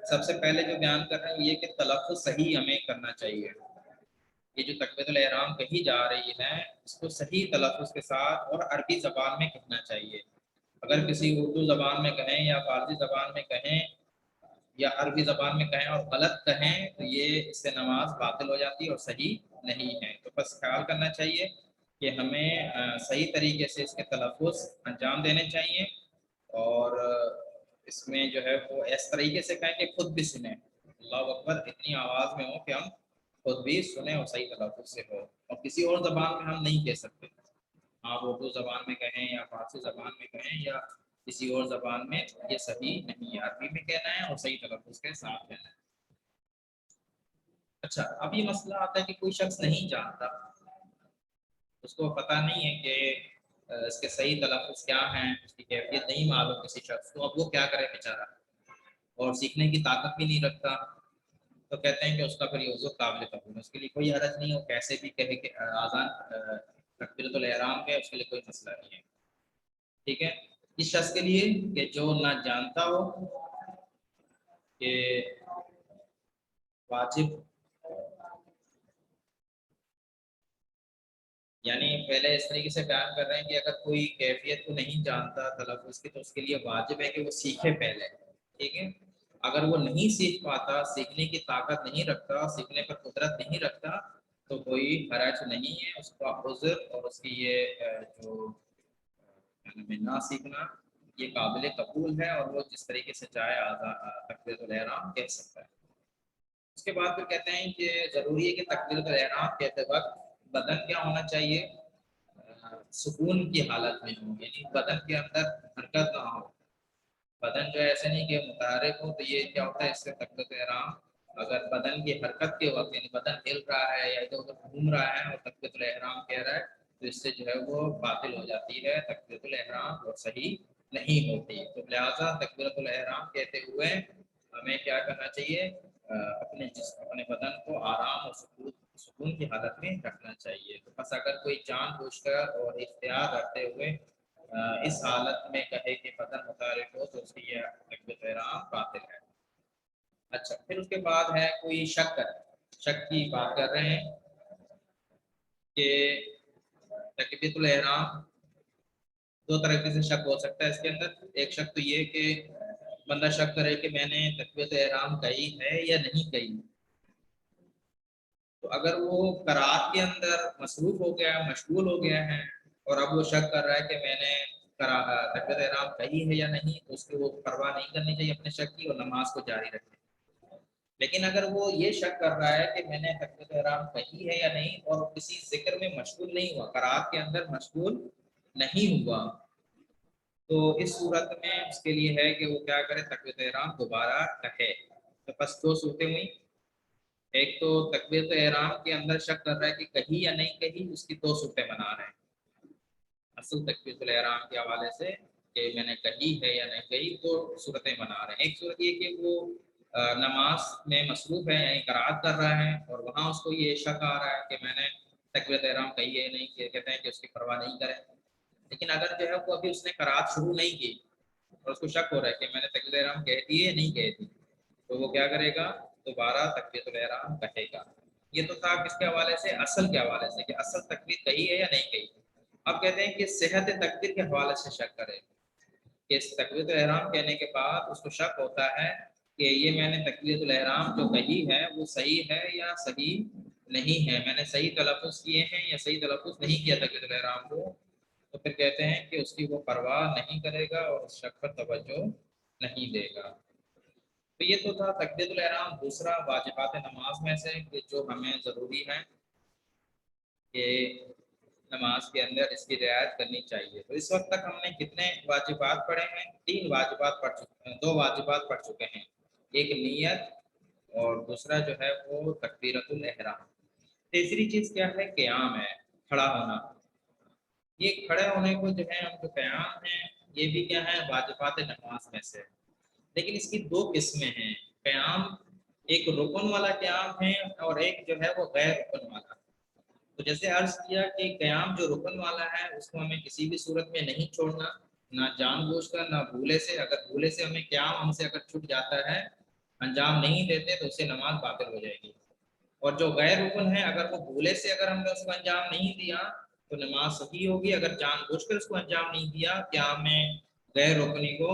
سب سے پہلے جو بیان کر رہے ہیں یہ کہ تلفظ صحیح ہمیں کرنا چاہیے، یہ جو تکبیرۃ الاحرام کہی جا رہی ہے اس کو صحیح تلفظ کے ساتھ اور عربی زبان میں کہنا چاہیے۔ اگر کسی اردو زبان میں کہیں یا فارسی زبان میں کہیں یا عربی زبان میں کہیں اور غلط کہیں تو یہ اس سے نماز باطل ہو جاتی ہے اور صحیح نہیں ہے. تو بس خیال کرنا چاہیے کہ ہمیں صحیح طریقے سے اس کے تلفظ انجام دینے چاہیے، اور اس میں جو ہے وہ اس طریقے سے کہیں کہ خود بھی سنیں، اللہ اکبر اتنی آواز میں ہو کہ ہم خود بھی سنیں اور صحیح تلفظ سے ہو، اور کسی اور زبان میں ہم نہیں کہہ سکتے. آپ اردو زبان میں کہیں یا فارسی زبان میں کہیں یا کسی اور زبان میں، یہ صحیح نہیں ہے. عربی میں کہنا ہے اور صحیح تلفظ کے ساتھ کہنا ہے. اچھا، اب یہ مسئلہ آتا ہے کہ کوئی شخص نہیں جانتا، اس کو پتہ نہیں ہے کہ اس کے صحیح تلفظ کیا ہیں، اس کی کیفیت نہیں معلوم کسی شخص کو، اب وہ کیا کرے بیچارہ، اور سیکھنے کی طاقت بھی نہیں رکھتا. تو کہتے ہیں کہ اس کا پھر یہ عذر قابل قبول ہے، اس کے لیے کوئی حرج نہیں ہو، کیسے بھی کہے کہ آزان تکبیرۃ الاحرام کے، اس کے لیے کوئی مسئلہ نہیں ہے. ٹھیک ہے. اس شخص کے لیے کہ جو نہ جانتا ہو کہ واجب، یعنی پہلے اس طریقے سے بیان کر رہے ہیں کہ اگر کوئی کیفیت کو نہیں جانتا تلفظ کی تو اس کے لیے واجب ہے کہ وہ سیکھے پہلے. ٹھیک ہے. اگر وہ نہیں سیکھ پاتا، سیکھنے کی طاقت نہیں رکھتا، سیکھنے پر قدرت نہیں رکھتا، تو کوئی حرج نہیں ہے، اس کا عذر اور اس کی یہ جو نہ سیکھنا یہ قابل قبول ہے، اور وہ جس طریقے سے چاہے تکبیرۃ الاحرام کہہ سکتا ہے. اس کے بعد پھر کہتے ہیں کہ ضروری ہے کہ تکبیرۃ الاحرام کہتے وقت بدن کیا ہونا چاہیے، سکون کی حالت میں ہو، یعنی بدن کے اندر حرکت نہ ہو. بدن جو ایسے نہیں کہ متحرک ہو، تو یہ کیا ہوتا ہے اس سے تکبیرۃ الاحرام، اگر بدن کی حرکت کے وقت یعنی بدن ہل رہا ہے یا ادھر ادھر گھوم رہا ہے اور تکبیرۃ الاحرام کہہ رہا ہے، تو اس سے جو ہے وہ باطل ہو جاتی ہے تکبیرۃ الاحرام اور صحیح نہیں ہوتی. تو لہٰذا تکبیرۃ الاحرام کہتے ہوئے ہمیں کیا کرنا چاہیے، اپنے جسم، اپنے بدن کو آرام اور سکون کی حالت میں رکھنا چاہیے. تو بس اگر کوئی جان بوجھ کر اور اختیار رکھتے ہوئے اس حالت میں کہے کہ بدن متحرک ہو، تو اس کی یہ تکبیرۃ الاحرام باطل ہے. اچھا، پھر اس کے بعد ہے کوئی شک کی بات کر رہے ہیں کہ تکبیرۃ الاحرام دو طریقے سے شک ہو سکتا ہے اس کے اندر. ایک شک تو یہ کہ بندہ شک کرے کہ میں نے تکبیرۃ احرام کہی ہے یا نہیں کہی. تو اگر وہ قرات کے اندر مصروف ہو گیا، مشغول ہو گیا ہے، اور اب وہ شک کر رہا ہے کہ میں نے تکبیرۃ احرام کہی ہے یا نہیں، تو اس کی وہ پرواہ نہیں کرنی چاہیے اپنے شک کی، اور نماز کو جاری رکھے. لیکن اگر وہ یہ شک کر رہا ہے کہ میں نے تکبیرۃ احرام کہی ہے یا نہیں، اور کسی ذکر میں مشغول نہیں ہوا، قرات کے اندر مشغول نہیں ہوا، تو اس صورت میں اس کے لیے ہے کہ وہ کیا کرے، تکبیرۃ احرام دوبارہ کہے. تو بس دو صورتیں ہوئی. ایک تو تکبیرۃ احرام کے اندر شک کر رہا ہے کہ کہی یا نہیں کہی، اس کی دو صورتیں بنا رہے ہیں اصل تکبیرۃ الاحرام کے حوالے سے کہ میں نے کہی ہے یا نہیں کہی. دو صورتیں بنا رہے ہیں. ایک صورت یہ کہ وہ نماز میں مصروف ہے، یعنی قرات کر رہا ہے، اور وہاں اس کو یہ شک آ رہا ہے کہ میں نے تکبیرۃ احرام کہی ہے یا نہیں، کہتے ہیں کہ اس کی پرواہ نہیں کریں. لیکن اگر جو ہے وہ ابھی اس نے قرات شروع نہیں کی اور اس کو شک ہو رہا ہے کہ میں نے تکبیرۃ احرام کہہ دی ہے یا نہیں کہہ دی، تو وہ کیا کرے گا، دوبارہ تکبیرۃ الاحرام کہے گا. یہ تو تھا کس کے حوالے سے، اصل کے حوالے سے، کہ اصل تکبیر کہی ہے یا نہیں کہی. اب کہتے ہیں کہ صحت تکبیر کے حوالے سے شک کرے کہ اس تکبیرۃ الاحرام کہنے کے بعد اس کو شک ہوتا ہے کہ یہ میں نے تکبیرۃ الاحرام جو کہی ہے وہ صحیح ہے یا صحیح نہیں ہے، میں نے صحیح تلفظ کیے ہیں یا صحیح تلفظ نہیں کیا تکبیرۃ الاحرام کو. تو پھر کہتے ہیں کہ اس کی وہ پرواہ نہیں کرے گا اور اس شک پر توجہ نہیں دے گا. تو یہ تو تھا تکبیرۃ الاحرام. دوسرا واجبات نماز میں سے کہ جو ہمیں ضروری ہے کہ نماز کے اندر اس کی رعایت کرنی چاہیے. تو اس وقت تک ہم نے کتنے واجبات پڑھے ہیں، 3 واجبات پڑھ چکے ہیں، 2 واجبات پڑھ چکے ہیں. ایک نیت، اور دوسرا جو ہے وہ تکبیرۃ الاحرام. تیسری چیز کیا ہے، قیام ہے، کھڑا ہونا. یہ کھڑے ہونے کو جو ہے ہم جو قیام ہیں، یہ بھی کیا ہے، واجبات نماز میں سے. لیکن اس کی 2 قسمیں ہیں. قیام ایک رکن والا قیام ہے، اور ایک جو ہے وہ غیر رکن والا. تو جیسے عرض کیا کہ قیام جو رکن والا ہے اس کو ہمیں کسی بھی صورت میں نہیں چھوڑنا، نہ جان بوجھ کر نہ بھولے سے. اگر بھولے سے ہمیں قیام ہم سے اگر چھوٹ جاتا ہے، انجام نہیں دیتے، تو اس سے نماز باطل ہو جائے گی. اور جو غیر رکن ہے، اگر وہ بھولے سے اگر ہم نے اس کو انجام نہیں دیا تو نماز صحیح ہوگی. اگر جان بوجھ کر اس کو انجام نہیں دیا قیام میں غیر رکنی کو،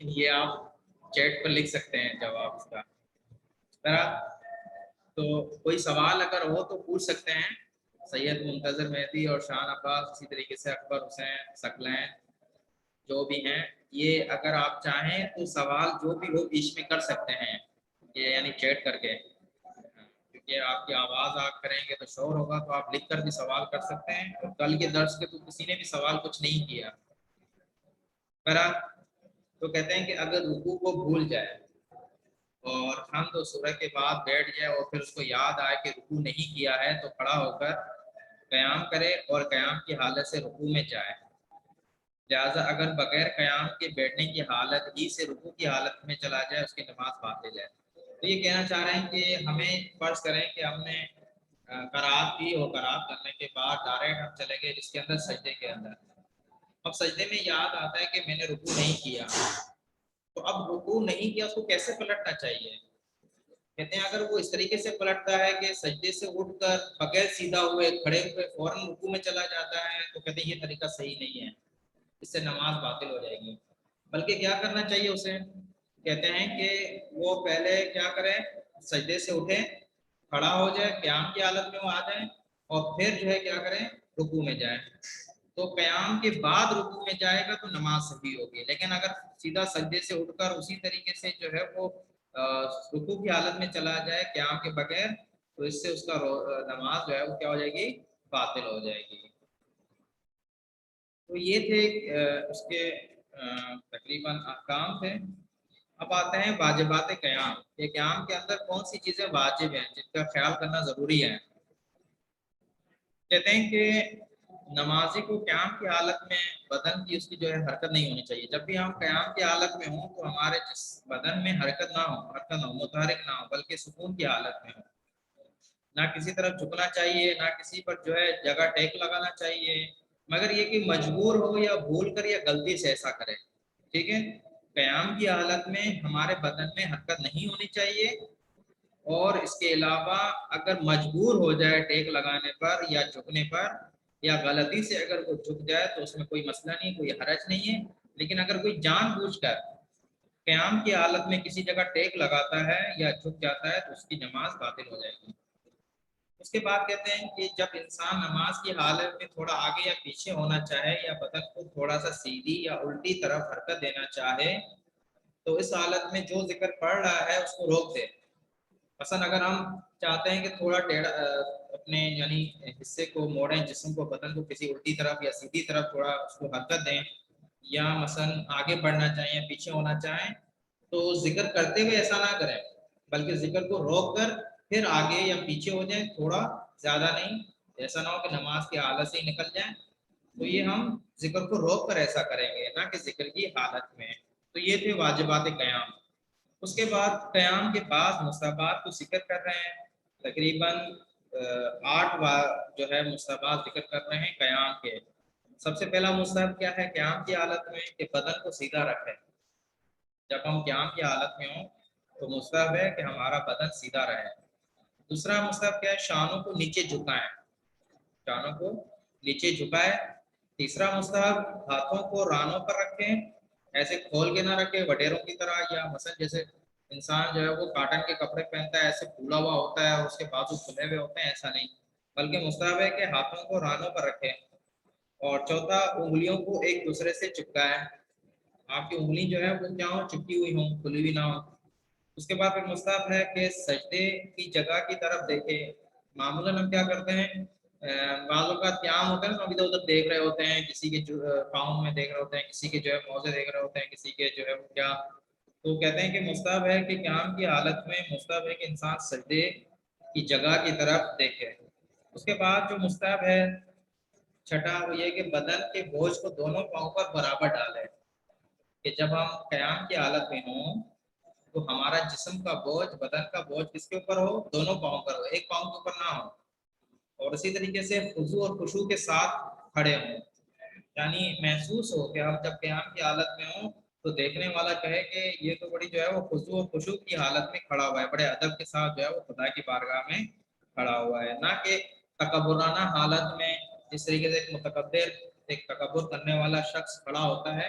یہ آپ چیٹ پر لکھ سکتے ہیں جواب اس کا طرح. تو کوئی سوال اگر ہو تو پوچھ سکتے ہیں. سید منتظر مہدی اور شان عباس، اسی طریقے سے اکبر حسین ثقلین جو بھی ہیں، یہ اگر آپ چاہیں تو سوال جو بھی ہو بیچ میں کر سکتے ہیں، یہ یعنی چیٹ کر کے، کیونکہ آپ کی آواز آپ کریں گے تو شور ہوگا، تو آپ لکھ کر بھی سوال کر سکتے ہیں. اور کل کے درس کے تو کسی نے بھی سوال کچھ نہیں کیا. تو کہتے ہیں کہ اگر رکوع کو بھول جائے اور حمد و سورہ کے بعد بیٹھ جائے اور پھر اس کو یاد آئے کہ رکوع نہیں کیا ہے، تو کھڑا ہو کر قیام کرے اور قیام کی حالت سے رکوع میں جائے. لہٰذا اگر بغیر قیام کے بیٹھنے کی حالت ہی سے رکوع کی حالت میں چلا جائے، اس کی نماز باطل ہے. تو یہ کہنا چاہ رہے ہیں کہ ہمیں فرض کریں کہ ہم نے قرات کی، اور قرات کرنے کے بعد ڈائریکٹ ہم چلے گئے جس کے اندر سجدے کے اندر. اب سجدے میں یاد آتا ہے کہ میں نے رکوع نہیں کیا، تو اب رکوع نہیں کیا اس کو کیسے پلٹنا چاہیے؟ کہتے ہیں اگر وہ اس طریقے سے پلٹتا ہے کہ سجدے سے اٹھ کر بغیر سیدھا ہوئے کھڑے ہوئے فوراً رکوع میں چلا جاتا ہے، تو کہتے ہیں یہ طریقہ صحیح نہیں ہے، اس سے نماز باطل ہو جائے گی. بلکہ کیا کرنا چاہیے اسے؟ کہتے ہیں کہ وہ پہلے کیا کرے، سجدے سے اٹھے، کھڑا ہو جائے، قیام کی حالت میں وہ آ جائے، اور پھر جو ہے کیا کریں، رکوع میں جائے. تو قیام کے بعد رکوع میں جائے گا تو نماز صحیح ہوگی. لیکن اگر سیدھا سجدے سے اٹھ کر اسی طریقے سے جو ہے وہ رکوع کی حالت میں چلا جائے قیام کے بغیر، تو اس سے اس کا نماز جو ہے وہ کیا ہو جائے گی، باطل ہو جائے گی. تو یہ تھے اس کے تقریباً احکام تھے. اب آتے ہیں واجبات قیام. کہ قیام کے اندر کون سی چیزیں واجب ہیں جن کا خیال کرنا ضروری ہے. کہتے ہیں کہ نمازی کو قیام کی حالت میں بدن کی اس کی جو ہے حرکت نہیں ہونی چاہیے. جب بھی ہم قیام کی حالت میں ہوں تو ہمارے بدن میں حرکت نہ ہو، متحرک نہ ہو، بلکہ سکون کی حالت میں ہو. نہ کسی طرف جھکنا چاہیے، نہ کسی پر جو ہے جگہ ٹیک لگانا چاہیے، مگر یہ کہ مجبور ہو یا بھول کر یا غلطی سے ایسا کرے. ٹھیک ہے. قیام کی حالت میں ہمارے بدن میں حرکت نہیں ہونی چاہیے، اور اس کے علاوہ اگر مجبور ہو جائے ٹیک لگانے پر یا جھکنے پر، یا غلطی سے اگر وہ جھک جائے تو اس میں کوئی مسئلہ نہیں، کوئی حرج نہیں ہے. لیکن اگر کوئی جان بوجھ کر قیام کی حالت میں کسی جگہ ٹیک لگاتا ہے یا جھک جاتا ہے تو اس کی نماز باطل ہو جائے گی. اس کے بعد کہتے ہیں کہ جب انسان نماز کی حالت میں تھوڑا آگے یا پیچھے ہونا چاہے، یا بدن کو تھوڑا سا سیدھی یا الٹی طرف حرکت دینا چاہے، تو اس حالت میں جو ذکر پڑھ رہا ہے اس کو روک دے. مثلا اگر ہم چاہتے ہیں کہ تھوڑا ٹیڑھا اپنے یعنی حصے کو موڑیں، جسم کو، بدن کو کسی الٹی طرف یا سیدھی طرف تھوڑا اس کو حرکت دیں، یا مثلا آگے بڑھنا چاہیں یا پیچھے ہونا چاہیں، تو ذکر کرتے ہوئے ایسا نہ کریں، بلکہ ذکر کو روک کر پھر آگے یا پیچھے ہو جائیں، تھوڑا، زیادہ نہیں. ایسا نہ ہو کہ نماز کی حالت سے ہی نکل جائیں. تو یہ ہم ذکر کو روک کر ایسا کریں گے، نہ کہ ذکر کی حالت میں. تو یہ تھے واجبات قیام. اس کے بعد قیام کے بعد مستحبات کو ذکر کر رہے ہیں. تقریباً 8 جو ہے مستحبات ذکر کر رہے ہیں قیام کے. سب سے پہلا مستحب کیا ہے قیام کی حالت میں؟ کہ بدن کو سیدھا رکھیں. جب ہم قیام کی حالت میں ہوں تو مستحب ہے کہ ہمارا بدن سیدھا رہے. دوسرا مستحب کیا ہے؟ شانوں کو نیچے جھکائیں. شانوں کو نیچے جھکائے. تیسرا مستحب ہاتھوں کو رانوں پر رکھیں، ایسے کھول کے نہ رکھیں وڈیروں کی طرح، یا مثلا جیسے انسان جو ہے وہ کاٹن کے کپڑے پہنتا ہے ایسے پھولا ہوا ہوتا ہے اور اس کے بازو کھلے ہوئے ہوتے ہیں، ایسا نہیں. بلکہ مستحب ہے کہ ہاتھوں کو رانوں پر رکھیں. اور چوتھا، انگلیوں کو ایک دوسرے سے چپکائیں. آپ کی انگلی جو ہے وہ کیا ہو، چپکی ہوئی ہوں، کھلی ہوئی نہ ہو. اس کے بعد پھر مستحب ہے کہ سجدے کی جگہ کی طرف دیکھیں. معمولاً ہم کیا کرتے ہیں، بعض اوقات قیام ہوتا ہے نا، ادھر ادھر دیکھ رہے ہوتے ہیں، کسی کے پاؤں میں دیکھ رہے ہوتے ہیں، کسی کے جو ہے موزے دیکھ رہے ہوتے ہیں، کسی کے جو ہے وہ کیا. تو کہتے ہیں کہ مستحب ہے کہ قیام کی حالت میں مستحب ہے کہ انسان سجدے کی جگہ کی طرف دیکھے. اس کے بعد جو مستحب ہے چھٹا، وہ یہ کہ بدن کے بوجھ کو دونوں پاؤں پر برابر ڈالے. کہ جب ہم قیام کی حالت میں ہوں تو ہمارا جسم کا بوجھ، بدن کا بوجھ کس کے اوپر ہو؟ دونوں پاؤں پر ہو، ایک پاؤں کے اوپر نہ ہو. اور اسی طریقے سے خضوع اور خشوع کے ساتھ کھڑے ہوں. یعنی محسوس ہو کہ ہم جب قیام کی حالت میں ہوں تو دیکھنے والا کہے کہ یہ تو بڑی جو ہے وہ خضوع اور خشوع کی حالت میں کھڑا ہوا ہے، بڑے ادب کے ساتھ جو ہے وہ خدا کی بارگاہ میں کھڑا ہوا ہے. نہ کہ تکبرانہ حالت میں، جس طریقے سے ایک متکبر، ایک تکبر کرنے والا شخص کھڑا ہوتا ہے،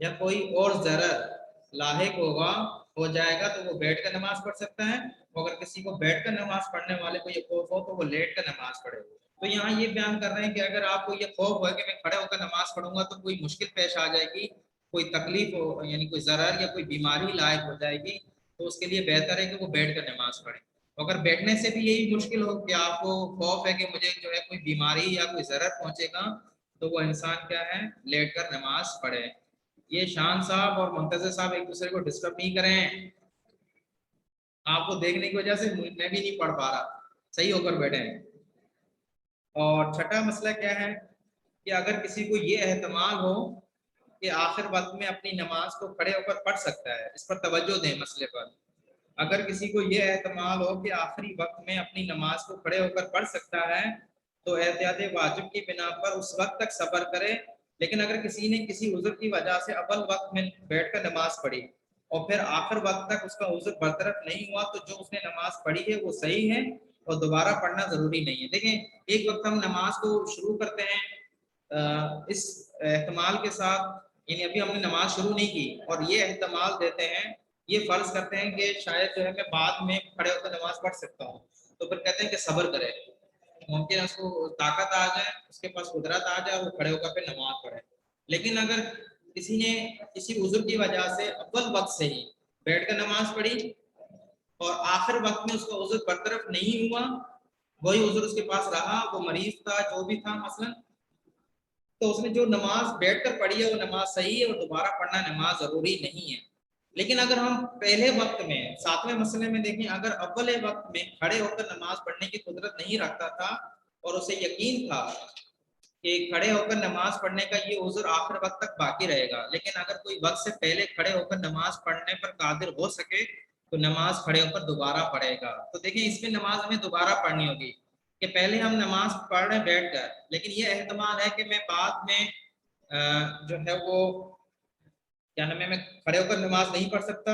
یا کوئی اور ضرر لاحق ہو جائے گا تو وہ بیٹھ کر نماز پڑھ سکتا ہے. اگر کسی کو بیٹھ کر نماز پڑھنے والے کو یہ خوف ہو تو وہ لیٹ کر نماز پڑھے. تو یہاں یہ بیان کر رہے ہیں کہ اگر آپ کو یہ خوف ہے کہ میں کھڑے ہو کر نماز پڑھوں گا تو کوئی مشکل پیش آ جائے گی، کوئی تکلیف ہو، یعنی کوئی ضرر یا کوئی بیماری لاحق ہو جائے گی، تو اس کے لیے بہتر ہے کہ وہ بیٹھ کر نماز پڑھے. اگر بیٹھنے سے بھی یہی مشکل ہو کہ آپ کو خوف ہے کہ مجھے جو ہے کوئی بیماری یا کوئی ضرر پہنچے گا، تو وہ انسان کیا ہے، لیٹ کر نماز پڑھے. یہ شان صاحب اور منتظر صاحب ایک دوسرے کو ڈسٹرب نہیں کریں. آپ کو دیکھنے کی وجہ سے میں بھی نہیں پڑھ پا رہا، صحیح ہو کر بیٹھے ہیں. اور چھٹا مسئلہ کیا ہے کہ اگر کسی کو یہ احتمال ہو کہ آخر وقت میں اپنی نماز کو کھڑے ہو کر پڑھ سکتا ہے، اس پر توجہ دیں مسئلے پر. اگر کسی کو یہ احتمال ہو کہ آخری وقت میں اپنی نماز کو کھڑے ہو کر پڑھ سکتا ہے تو احتیاط واجب کی بنا پر اس وقت تک صبر کرے. لیکن اگر کسی نے کسی عذر کی وجہ سے اول وقت میں بیٹھ کر نماز پڑھی اور پھر آخر وقت تک اس کا عذر برطرف نہیں ہوا تو جو اس نے نماز پڑھی ہے وہ صحیح ہے اور دوبارہ پڑھنا ضروری نہیں ہے. دیکھیں ایک وقت ہم نماز کو شروع کرتے ہیں اس احتمال کے ساتھ، یعنی ابھی ہم نے نماز شروع نہیں کی اور یہ احتمال دیتے ہیں، یہ فرض کرتے ہیں کہ شاید جو ہے میں بعد میں کھڑے ہو کر نماز پڑھ سکتا ہوں، تو پھر کہتے ہیں کہ صبر کرے. ممکن ہے اس کو طاقت آ جائے، اس کے پاس قدرت آ جائے، وہ کھڑے ہو کر پھر نماز پڑھے. لیکن اگر کسی نے کسی عذر کی وجہ سے اول وقت سے ہی بیٹھ کر نماز پڑھی اور آخر وقت میں اس کا عذر برطرف نہیں ہوا، وہی عذر اس کے پاس رہا، وہ مریض تھا، جو بھی تھا مثلا، تو اس نے جو نماز بیٹھ کر پڑھی ہے وہ نماز صحیح ہے اور دوبارہ پڑھنا نماز ضروری نہیں ہے. لیکن اگر ہم پہلے وقت میں 7ویں مسئلے میں دیکھیں، اگر اول وقت میں کھڑے ہو کر نماز پڑھنے کی قدرت نہیں رکھتا تھا اور اسے یقین تھا کہ کھڑے ہو کر نماز پڑھنے کا یہ عذر آخر وقت تک باقی رہے گا، لیکن اگر کوئی وقت سے پہلے کھڑے ہو کر نماز پڑھنے پر قادر ہو سکے تو نماز کھڑے ہو کر دوبارہ پڑھے گا. تو دیکھیں اس میں نماز ہمیں دوبارہ پڑھنی ہوگی کہ پہلے ہم نماز پڑھ رہے ہیں بیٹھ کر، لیکن یہ احتمال ہے کہ میں بعد میں جو ہے وہ کیا نام ہے، میں کھڑے ہو کر نماز نہیں پڑھ سکتا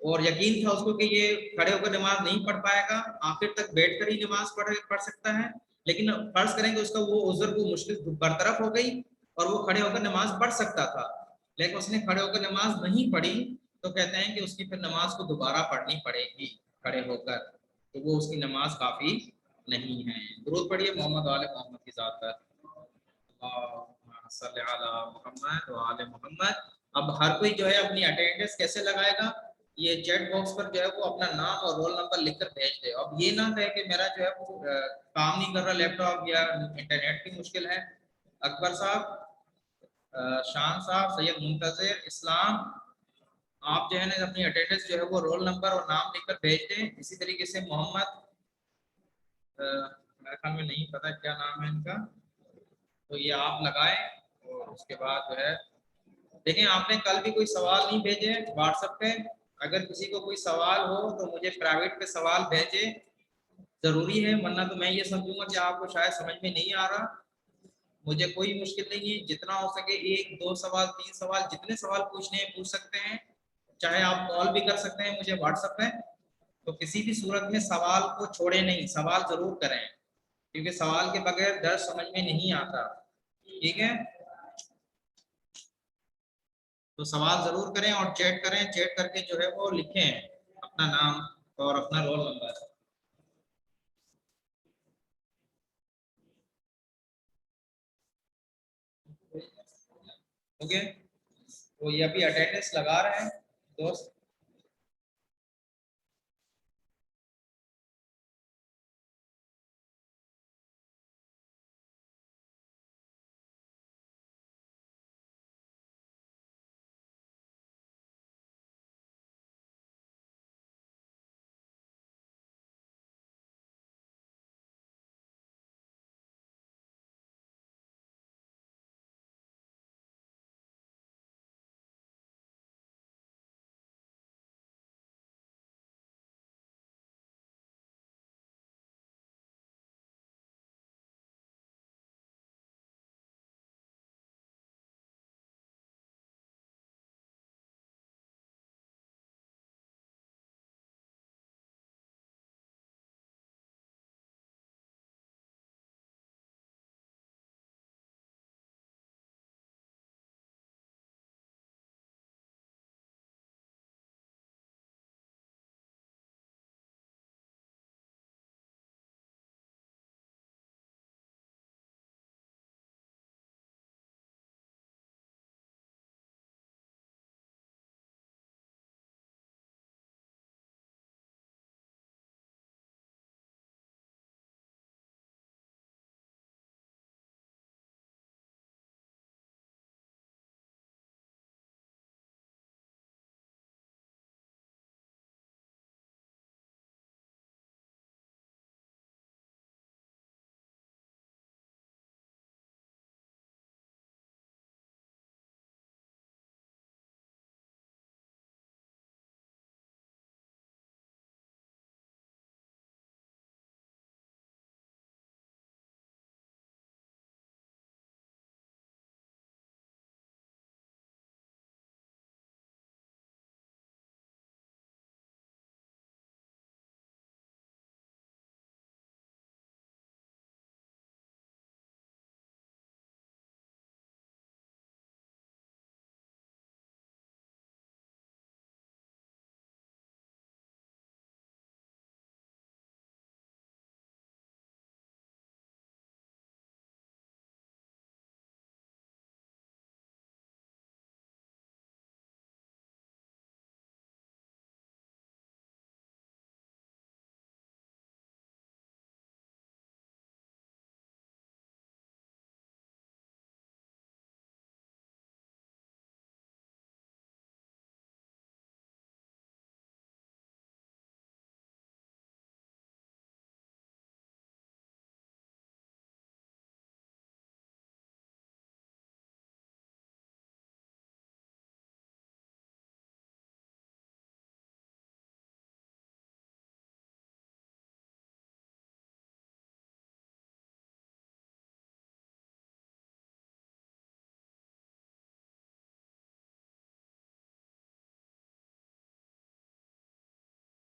اور یقین تھا اس کو کہ یہ کھڑے ہو کر نماز نہیں پڑھ پائے گا، آخر تک بیٹھ کر ہی نماز پڑھ سکتا ہے. لیکن فرض کریں کہ اس کا وہ عذر کو مشکل برطرف ہو گئی اور وہ کھڑے ہو کر نماز پڑھ سکتا تھا، لیکن اس نے کھڑے ہو کر نماز نہیں پڑھی، تو کہتے ہیں کہ اس کی پھر نماز کو دوبارہ پڑھنی پڑے گی کھڑے ہو کر، تو وہ اس کی نماز کافی نہیں ہے. درود پڑھیے محمد وآل محمد کی ذات پر. اللہم صلی علی محمد وآل محمد. اب ہر کوئی جو ہے اپنی اٹینڈنس کیسے لگائے گا، یہ چیٹ باکس پر جو ہے وہ اپنا نام اور رول نمبر لکھ کر بھیج دے. اب یہ نہ کہے کہ میرا جو ہے وہ کام نہیں کر رہا لیپ ٹاپ یا انٹرنیٹ کی مشکل ہے. اکبر صاحب، شان صاحب، سید منتظر اسلام، آپ جو ہے نا اپنی اٹینڈنس جو ہے وہ رول نمبر اور نام لکھ کر بھیج دیں. اسی طریقے سے محمد، میرے خیال میں نہیں پتا کیا نام ہے ان کا، تو یہ آپ لگائیں. اور اس کے بعد جو ہے دیکھیں آپ نے کل بھی کوئی سوال نہیں بھیجے واٹس ایپ پہ، اگر کسی کو کوئی سوال ہو تو مجھے پرائیویٹ پہ سوال بھیجے، ضروری ہے، ورنہ تو میں یہ سمجھوں گا کہ آپ کو شاید سمجھ میں نہیں آ رہا. مجھے کوئی مشکل نہیں ہے، جتنا ہو سکے 1 2 سوال 3 سوال جتنے سوال پوچھنے ہیں پوچھ سکتے ہیں، چاہے آپ کال بھی کر سکتے ہیں مجھے واٹس ایپ پہ. تو کسی بھی صورت میں سوال کو چھوڑے نہیں، سوال ضرور کریں، کیونکہ سوال کے بغیر درس سمجھ میں نہیں آتا. ٹھیک ہے، تو سوال ضرور کریں اور چیٹ کریں، چیٹ کر کے جو ہے وہ لکھیں اپنا نام اور اپنا رول نمبر. اوکے، تو یہ ابھی اٹینڈنس لگا رہے ہیں دوست.